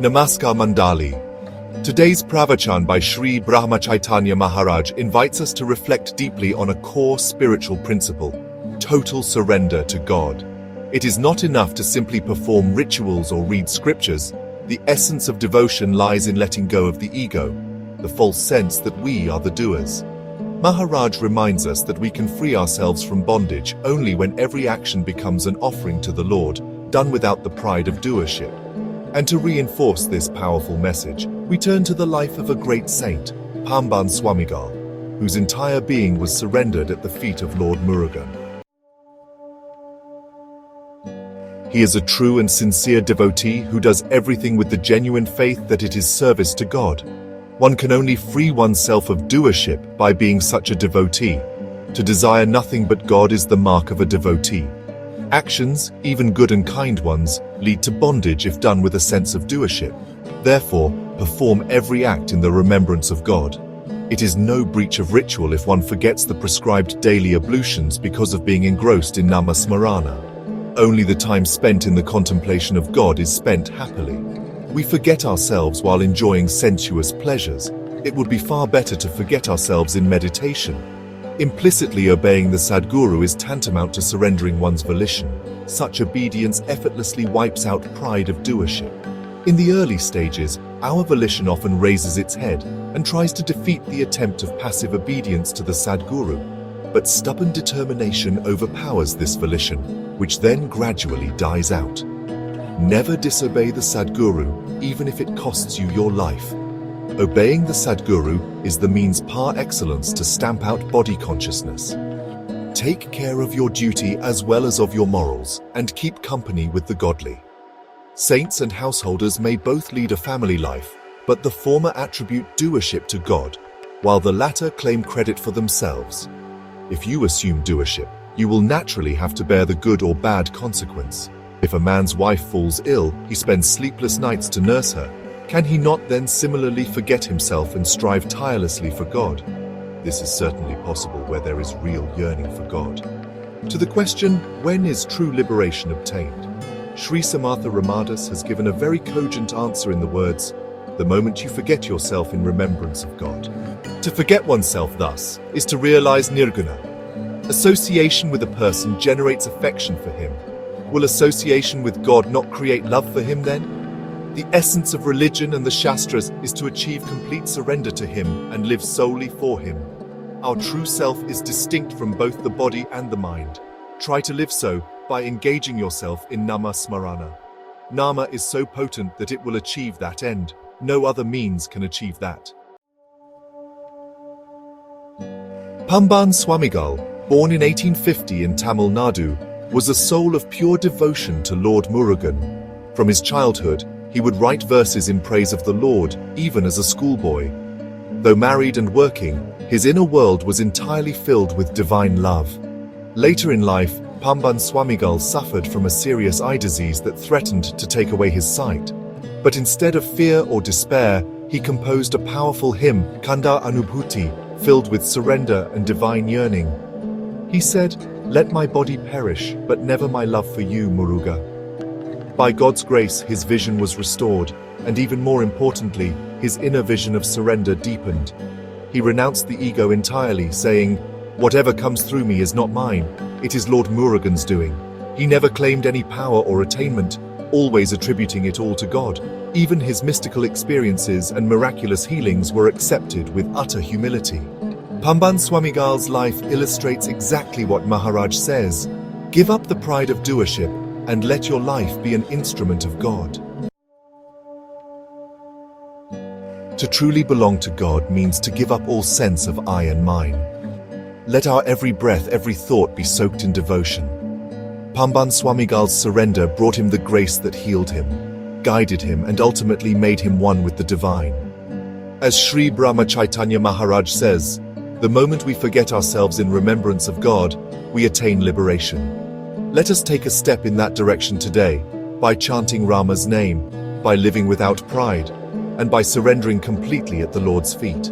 Namaskar Mandali. Today's Pravachan by Shri Brahmachaitanya Maharaj invites us to reflect deeply on a core spiritual principle: total surrender to God. It is not enough to simply perform rituals or read scriptures. The essence of devotion lies in letting go of the ego, the false sense that we are the doers. Maharaj reminds us that we can free ourselves from bondage only when every action becomes an offering to the Lord, done without the pride of doership. And to reinforce this powerful message, we turn to the life of a great saint, Pamban Swamigal, whose entire being was surrendered at the feet of Lord Murugan. He is a true and sincere devotee who does everything with the genuine faith that it is service to God. One can only free oneself of doership by being such a devotee. To desire nothing but God is the mark of a devotee. Actions, even good and kind ones, lead to bondage if done with a sense of doership. Therefore, perform every act in the remembrance of God. It is no breach of ritual if one forgets the prescribed daily ablutions because of being engrossed in namasmarana. Only the time spent in the contemplation of God is spent happily. We forget ourselves while enjoying sensuous pleasures. It would be far better to forget ourselves in meditation. Implicitly obeying the Sadguru is tantamount to surrendering one's volition. Such obedience effortlessly wipes out pride of doership. In the early stages, our volition often raises its head and tries to defeat the attempt of passive obedience to the Sadguru. But stubborn determination overpowers this volition, which then gradually dies out. Never disobey the Sadguru, even if it costs you your life. Obeying the Sadguru is the means par excellence to stamp out body consciousness. Take care of your duty as well as of your morals, and keep company with the godly. Saints and householders may both lead a family life, but the former attribute doership to God, while the latter claim credit for themselves. If you assume doership, you will naturally have to bear the good or bad consequence. If a man's wife falls ill, he spends sleepless nights to nurse her. Can he not then similarly forget himself and strive tirelessly for God? This is certainly possible where there is real yearning for God. To the question, when is true liberation obtained? Sri Samartha Ramadas has given a very cogent answer in the words, "The moment you forget yourself in remembrance of God." To forget oneself thus is to realize nirguna. Association with a person generates affection for him. Will association with God not create love for him then? The essence of religion and the Shastras is to achieve complete surrender to Him and live solely for Him. Our true self is distinct from both the body and the mind. Try to live so by engaging yourself in Nama Smarana. Nama is so potent that it will achieve that end. No other means can achieve that. Pamban Swamigal, born in 1850 in Tamil Nadu, was a soul of pure devotion to Lord Murugan. From his childhood, he would write verses in praise of the Lord, even as a schoolboy. Though married and working, his inner world was entirely filled with divine love. Later in life, Pamban Swamigal suffered from a serious eye disease that threatened to take away his sight. But instead of fear or despair, he composed a powerful hymn, Kanda Anubhuti, filled with surrender and divine yearning. He said, "Let my body perish, but never my love for you, Muruga." By God's grace, his vision was restored, and even more importantly, his inner vision of surrender deepened. He renounced the ego entirely, saying, "Whatever comes through me is not mine, it is Lord Murugan's doing." He never claimed any power or attainment, always attributing it all to God. Even his mystical experiences and miraculous healings were accepted with utter humility. Pamban Swamigal's life illustrates exactly what Maharaj says: give up the pride of doership, and let your life be an instrument of God. To truly belong to God means to give up all sense of I and mine. Let our every breath, every thought be soaked in devotion. Pamban Swamigal's surrender brought him the grace that healed him, guided him, and ultimately made him one with the divine. As Shri Brahmachaitanya Maharaj says, the moment we forget ourselves in remembrance of God, we attain liberation. Let us take a step in that direction today, by chanting Rama's name, by living without pride, and by surrendering completely at the Lord's feet.